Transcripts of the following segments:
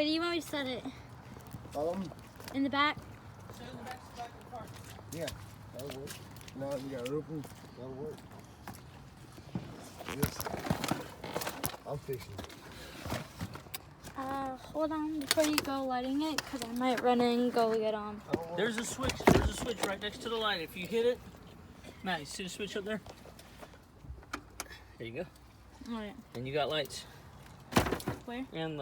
Where do you want me to set it? In the back? Set it in the back of the car. Yeah, that'll work. Now you got it open. That'll work. Yes. I'm fixing it. Hold on before you go lighting it, because I might run in and go get There's a switch. There's a switch right next to the light. If you hit it, Matt, you see the switch up there? There you go. Oh yeah. And you got lights. Where? And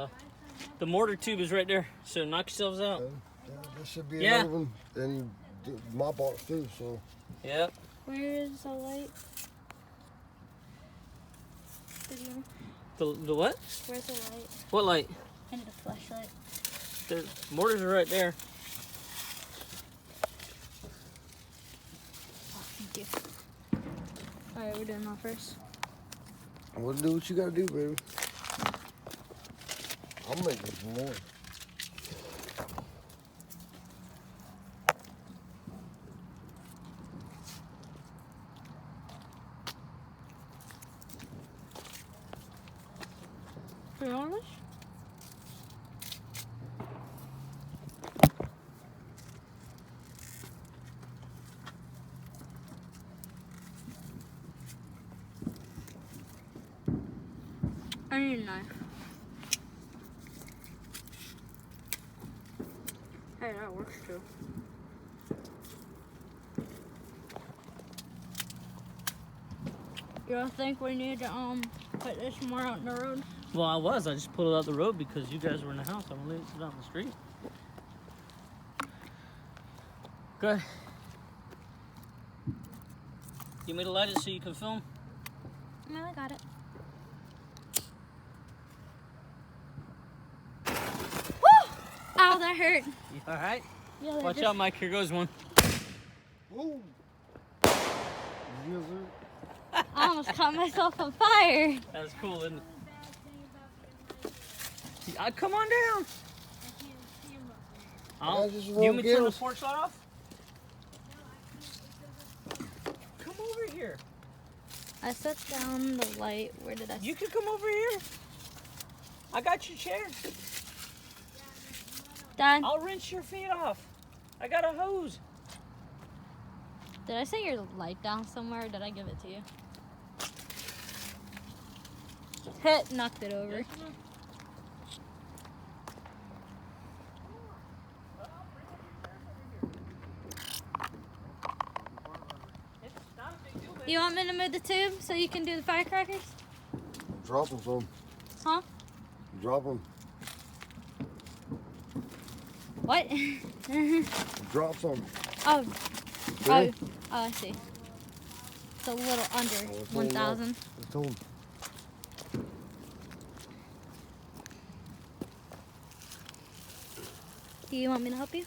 the mortar tube is right there. So knock yourselves out. There should be Yeah. another one. And my box too, so. Yep. Where is the light? Did you... The what? Where's the light? What light? I need a flashlight. The mortars are right there. Oh, thank you. Alright, we're doing that first. Well, do what you gotta do, baby. I'm making some more. Are you honest? I need a knife. Hey, that works too. You don't think we need to put this more out in the road? Well, I just pulled it out the road because you guys were in the house. I'm gonna leave it out in the street. Good. You made a light it so you can film? No, I got it. Woo! Ow, that hurt. You all right? Yeah, Watch out, Mike. Here goes one. Ooh. Yes, sir. I almost caught myself on fire. That was cool, isn't it? Come on down. You want me to turn the porch light off? Come over here. I set down the light. Where did I? You can come over here. I got your chair. Dad, I'll rinse your feet off. I got a hose. did I set your light down somewhere or did I give it to you? Hit, knocked it over. You want me to move the tube so you can do the firecrackers? Drop them some. Huh? Drop them. What? Drop some. Oh. Really? Oh, I see. It's a little under Oh, it's 1,000. It's on. Do you want me to help you?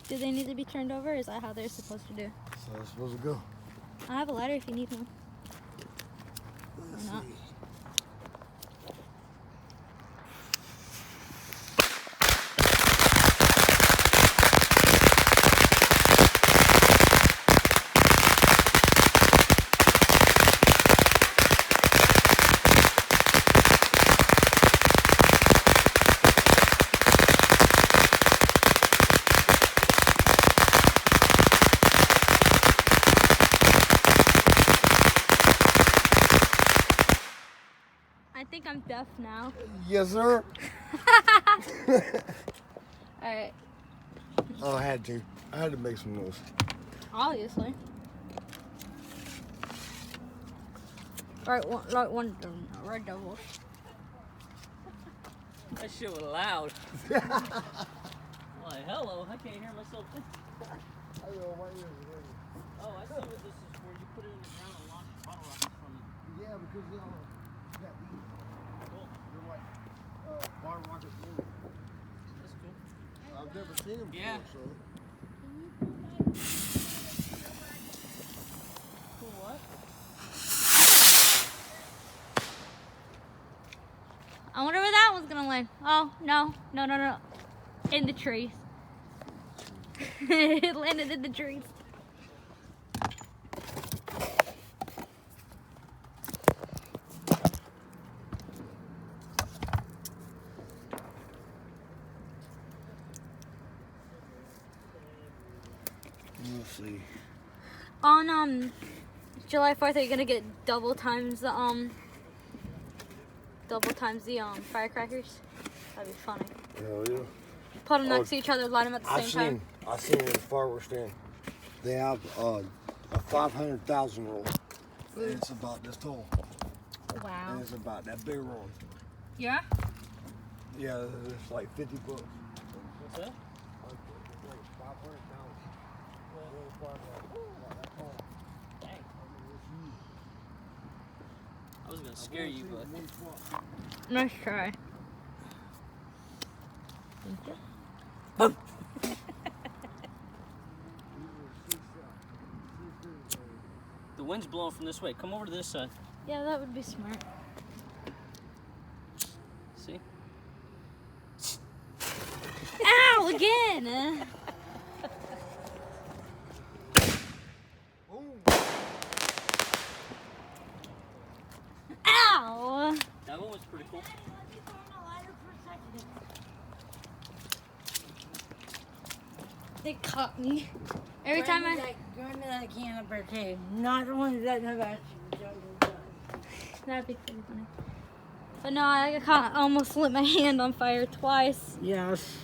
Do they need to be turned over? Or is that how they're supposed to do? So it's supposed to go. I have a lighter if you need one. Or not. I think I'm deaf now. Yes, sir. Alright, Oh, I had to. I had to make some noise. obviously. Right, one red devil. That shit was loud. Like, hello, I can't hear myself. Oh, I see what this is for. You put it in the ground and launch bottle rockets from it. Yeah, because they're like bar rockets. That's cool. I've never seen them before, Yeah. so. Cool what? I wonder where that one's gonna land. Oh, no. In the trees. It landed in the trees. on July 4th, are you gonna get double times the firecrackers? That'd be funny. Hell yeah. Put them next to each other, light them at the same time. I've seen it in the fireworks stand. They have a 500,000 roll. And it's about this tall. Wow. And it's about that big roll. Yeah? Yeah, it's like 50 bucks. What's that? Like 500,000. Dang. I was gonna scare you, but Nice try. boom. The wind's blowing from this way. Come over to this side. Yeah, that would be smart. See? Ow! Again! Ow! That one was pretty cool. They caught me. Every time I... Grab me that can of birthday. Not the one that doesn't have That'd be pretty funny. But no, I almost lit my hand on fire twice. Yes.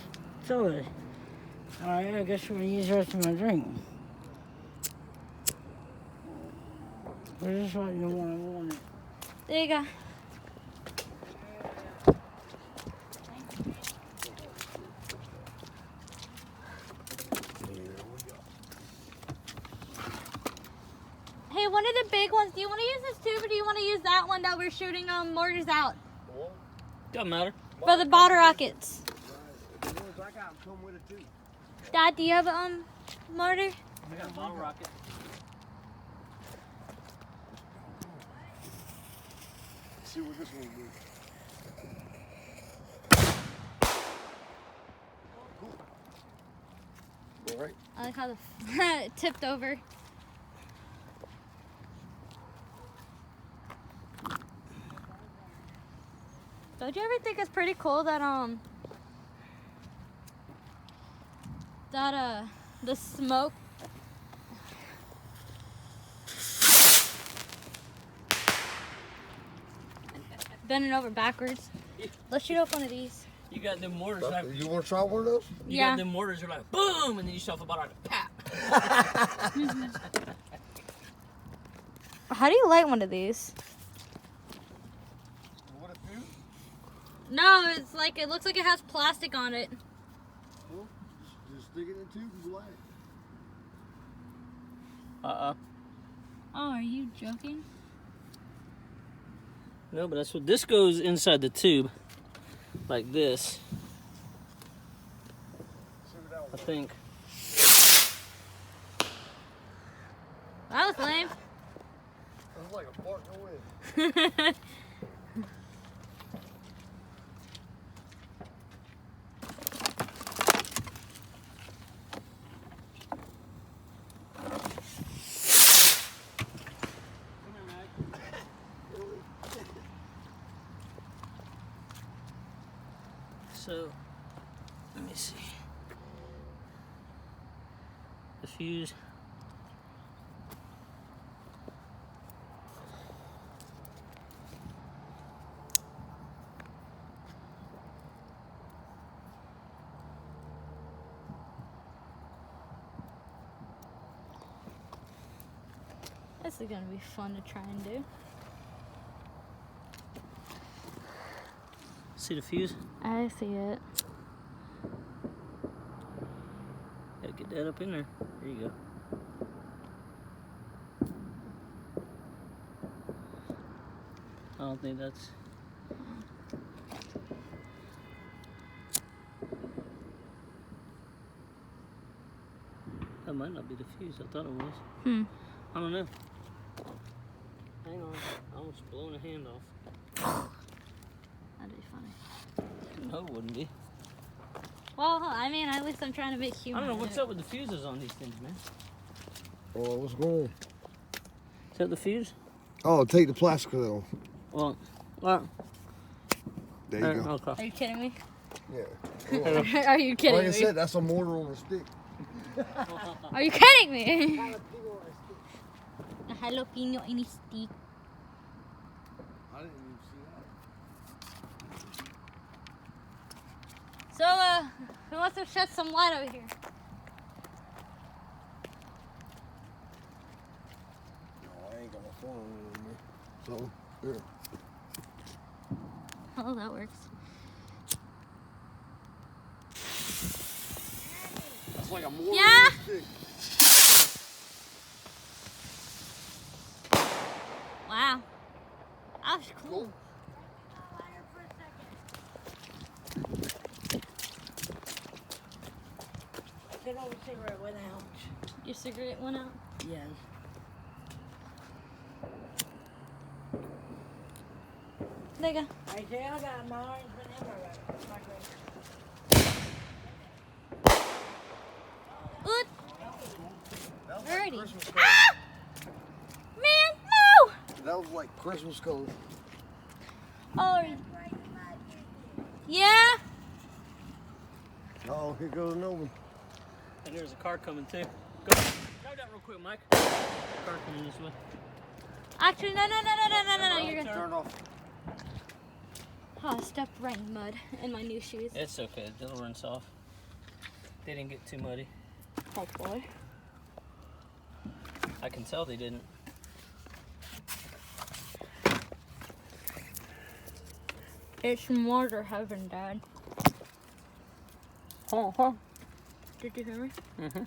So, alright, I guess we're gonna use the rest of my drink. Or just what you want it. There you go. Hey, one of the big ones, do you want to use this tube or do you want to use that one that we're shooting mortars out? Doesn't matter. For the bottle rockets. The ones I got come with it too. Dad, do you have mortar? I got a bottle rocket. See what this one will do. Cool. All right. I like how it tipped over. Don't you ever think it's pretty cool that the smoke bending over backwards? Let's shoot off one of these. You got them mortars. Like, You want to try one of those? you Yeah. got them mortars. You're like boom, and then you shove a bottle rocket. Pap. How do you light one of these? What a few? No, it's like it looks like it has plastic on it. Well, just stick it in tube and light it. Oh, are you joking? no, but that's what this goes inside the tube, like this. See what that I was. think. That was lame. It was like a fart in the wind. So, let me see. The fuse. This is gonna be fun to try and do. See the fuse? I see it. Gotta get that up in there. There you go. I don't think that's. That might not be the fuse. I thought it was. I don't know. Hang on. I almost blown a hand off. That'd be funny. No, it wouldn't be. Well, I mean, at least I'm trying to make I humor. don't know out of what's it. up with the fuses on these things, man. Oh, what's going on? Is that the fuse? Oh, take the plastic off. Well, There you go. okay. Are you kidding me? Yeah. Are you kidding Like I me? said, that's a mortar on a stick. Are you kidding me? jalapeno in a stick. I didn't even see that. So, who wants to shed some light over here? No, I ain't got my phone on me. So, here. Oh, that works. That's like a mortar Yeah? stick. Wow. That was cool. Get over cigarette with out. Your cigarette went out? Yes. There you go. I say I got my orange banana right. Oot. That was Alrighty. like Christmas colors. Ah! Man, no! That was like Christmas colors. Oh. Yeah? Oh, here goes another one. And there's a car coming too. Go. Drive that real quick, Mike. Car coming this way. Actually, no, you're good. Turn off. Oh, I stepped right in mud in my new shoes. It's okay. They'll rinse off. They didn't get too muddy. Hopefully. I can tell they didn't. It's mortar heaven, Dad. Huh? Did you hear me? Mm-hmm.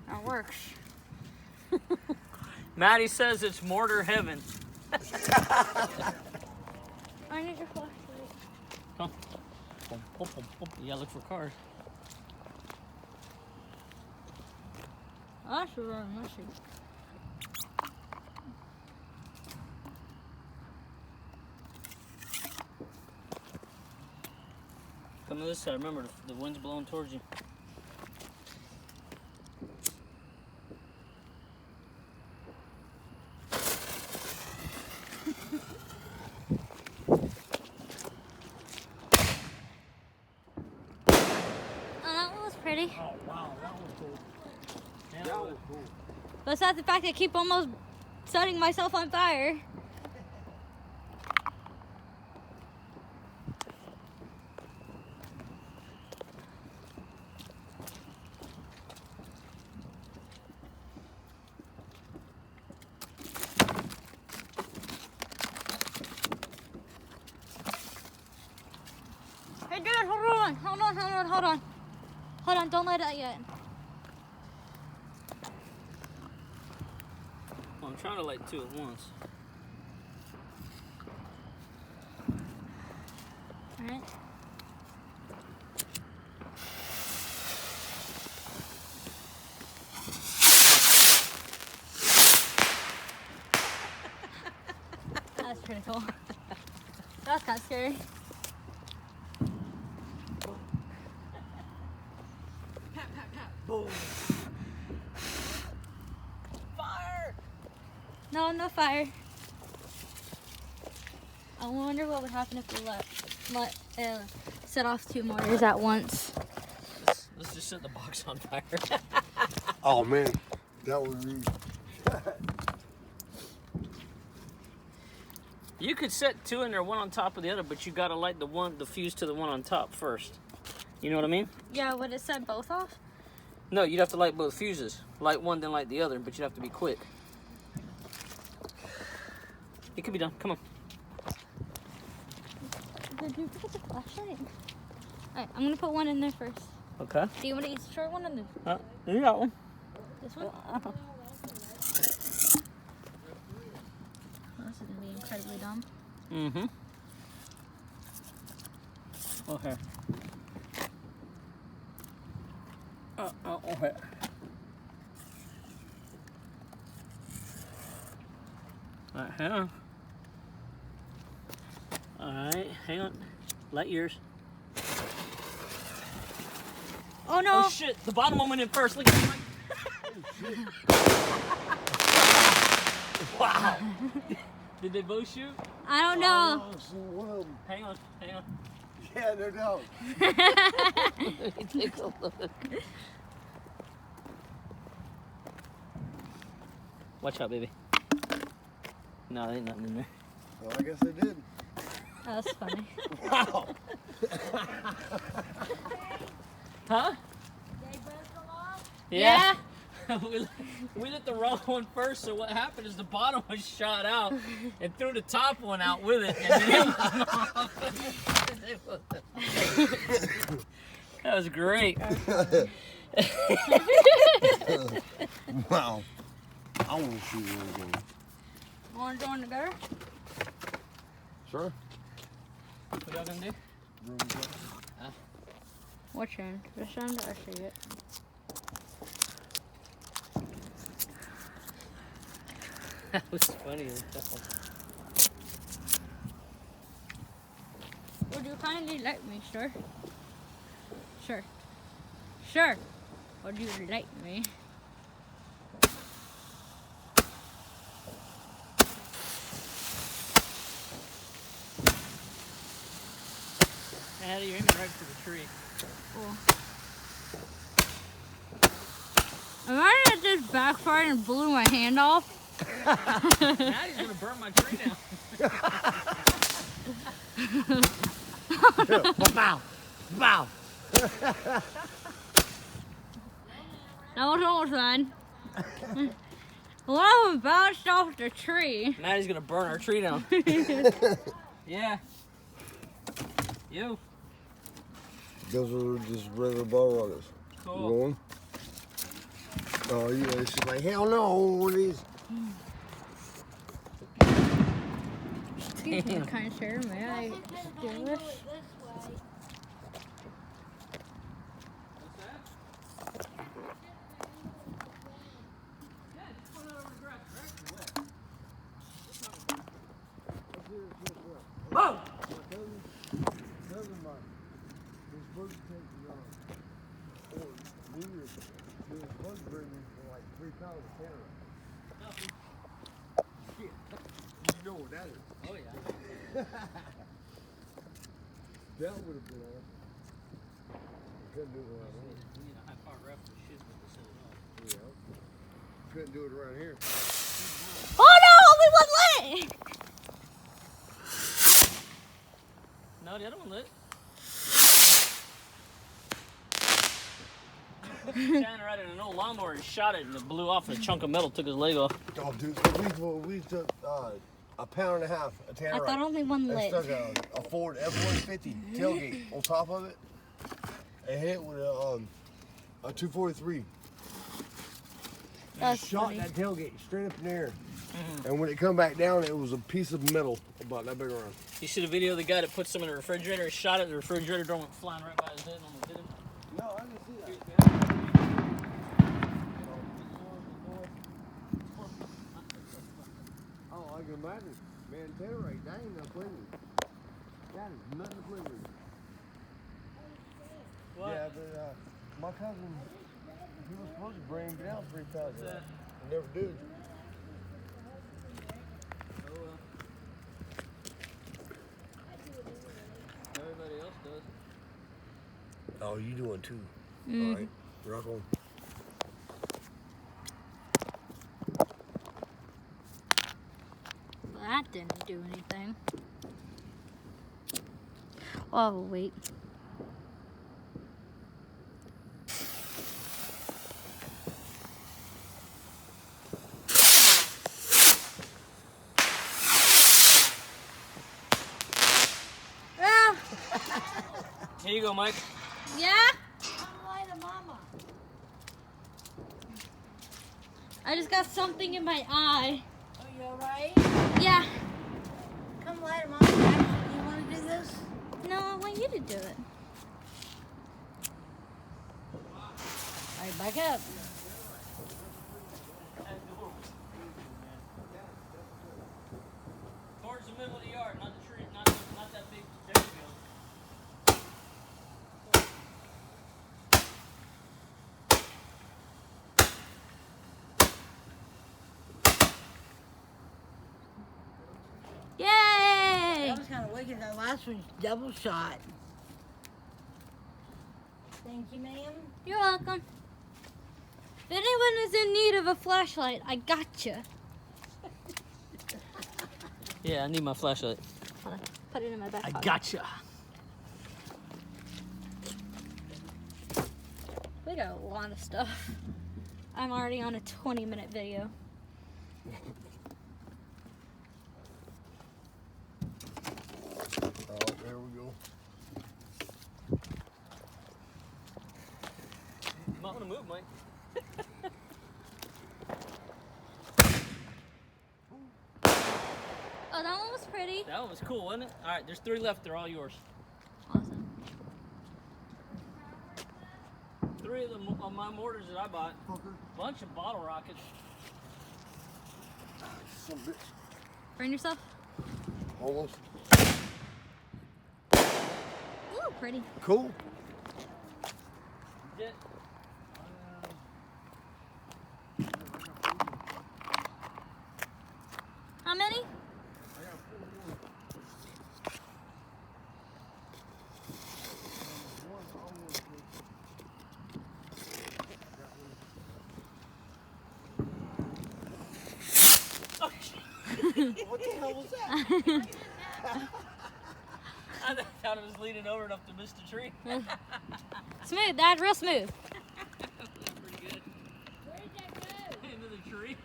That works. Maddie says it's mortar heaven. I need your flashlight. Huh? Yeah, look for cars. Oh, that's really messy. Come to this side. Remember, the wind's blowing towards you. That one was pretty. Oh, wow. That was cool. Yeah, That was cool. Besides the fact I keep almost setting myself on fire. Hey, dude, hold on. Hold on, don't light it yet. Well, I'm trying to light two at once. Alright. That's pretty cool. That's kind of scary. Boom. Fire! No fire. I wonder what would happen if we let set off two mortars at once. Let's just set the box on fire. Oh man, that would be. You could set two in there, one on top of the other, but you gotta light the fuse to the one on top first. You know what I mean? Yeah, would it set both off? No, you'd have to light both fuses. Light one, then light the other, but you'd have to be quick. It could be done. Come on. Did you put the flashlight? Alright, I'm gonna put one in there first. Okay. Do you want to use the short one or You got one. this one? Oh, this is gonna be incredibly dumb. Mm-hmm. Okay. Okay. Alright, hang on. Alright, hang on. Light yours. Oh no! Oh shit, the bottom one went in first. Look at that. Wow. Did they both shoot? I don't know. Oh, see one of them. Hang on, hang on. Yeah, no doubt. Let me take a look. Watch out, baby. No, there ain't nothing in there. Well, I guess they did. That's funny. Wow. Huh? Yeah. we lit the wrong one first, so what happened is the bottom was shot out and threw the top one out with it. And then it was that was great. Wow. I want to see where we're going. Want to join together? Sure. What y'all gonna do? Which end? This end? I see it. That was funny as hell. Would you kindly let me, sir? Sure. Sure. Would you let me? How do you aim right for the tree? Cool. Imagine it just backfired and blew my hand off. Now he's gonna burn my tree down. Bow. Bow. That was almost fun. One of them bounced off the tree. Now he's gonna burn our tree down. Yeah. You. Those are just regular ball runners. Cool. You going? Oh, yeah. She's like, hell no. What are these? Excuse me, kind sir. May I do this? Whoa! Cousin mine. He's supposed to take New Year's. He was supposed to bring me for like 3 pounds of Tannerite. Shit. You know what that is. Oh yeah. That would have been awesome. Couldn't do it around here. We need a high power ref to shit with the set it off. Yeah. Couldn't do it around here. Oh no! Only one lit! No, the other one lit. Shannon right in an old lawnmower and shot it and it blew off and a chunk of metal took his leg off. Oh, dude, we took a pound and a half of Tannerite. I thought only one and lit. stuck a Ford F-150 tailgate on top of it and hit it with a 243. That's Shot funny. that tailgate straight up in the air. And when it come back down, it was a piece of metal about that big around. You see the video of the guy that put some in the refrigerator and shot it, the refrigerator door went flying right by his head and almost hit him? No, I didn't see that. Oh, I can imagine. Man, Tannerite, that ain't no play with. That is nothing to play with. What? Yeah, but my cousin, he was supposed to bring me down 3 pounds. What's that? He never did. Oh well. Everybody else does. Oh, you doing too? Mm. All right, rock on. Well, that didn't do anything. Oh, wait. Here you go, Mike. Yeah? I just got something in my eye. Are you alright? Yeah. Come light him on. You want to do this? No, I want you to do it. Alright, back up. Towards the middle of the yard, not the tree, not that big field. Yay! That was kind of wicked. That last one's double shot. Thank you, ma'am. You're welcome. If anyone is in need of a flashlight, I gotcha. Yeah, I need my flashlight. Hold on. Put it in my back I pocket. gotcha. We got a lot of stuff. I'm already on a 20-minute video. Oh, there we go. You might want to move, Mike. Oh, that one was pretty. That one was cool, wasn't it? All right, there's 3 left. They're all yours. Awesome. 3 of them of my mortars that I bought. Fucker. Bunch of bottle rockets. Some bitch. Burn yourself. Almost. Ooh, pretty. Cool. Jet. How many? What the hell was that? I thought it was leaning over enough to miss the tree. Smooth, Dad, real smooth. Pretty good. Where did that go? Into the tree.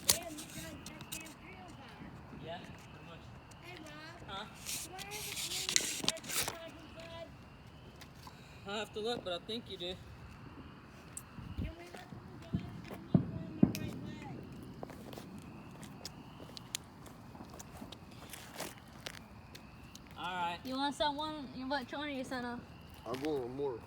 Damn, you done that damn trail fire. Yeah, pretty much. Hey, Rob. Huh? Where are the trees that you like inside? I'll have to look, but I think you do. Can we look them guys? I need one the right way. All right. You want some one? Which one are you sent off? I'm going with more.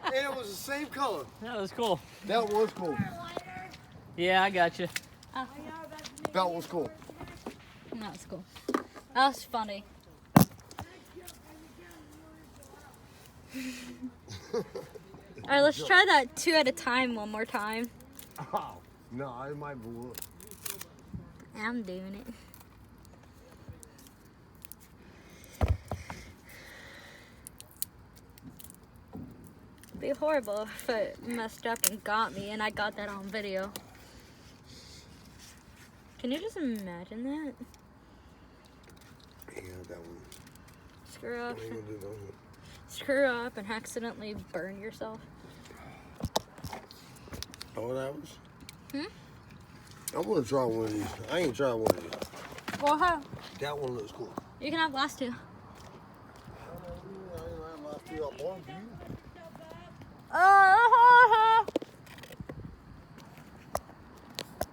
And it was the same color. That was cool. That was cool. Lighter. Yeah, I got you. Oh, Are y'all about to make That was cool. that was cool. That was funny. Alright, let's try that 2 at a time one more time. Oh, no, I might blow up. I'm doing it. It'd be horrible if it messed up and got me and I got that on video. Can you just imagine that? Yeah, that one. Screw up, I ain't gonna do that one. screw up and accidentally burn yourself. Oh, that was? Hmm? I'm gonna try one of these. I ain't tried one of these. Well, how? That one looks cool. You can have the last 2. I ain't have my feet up on you.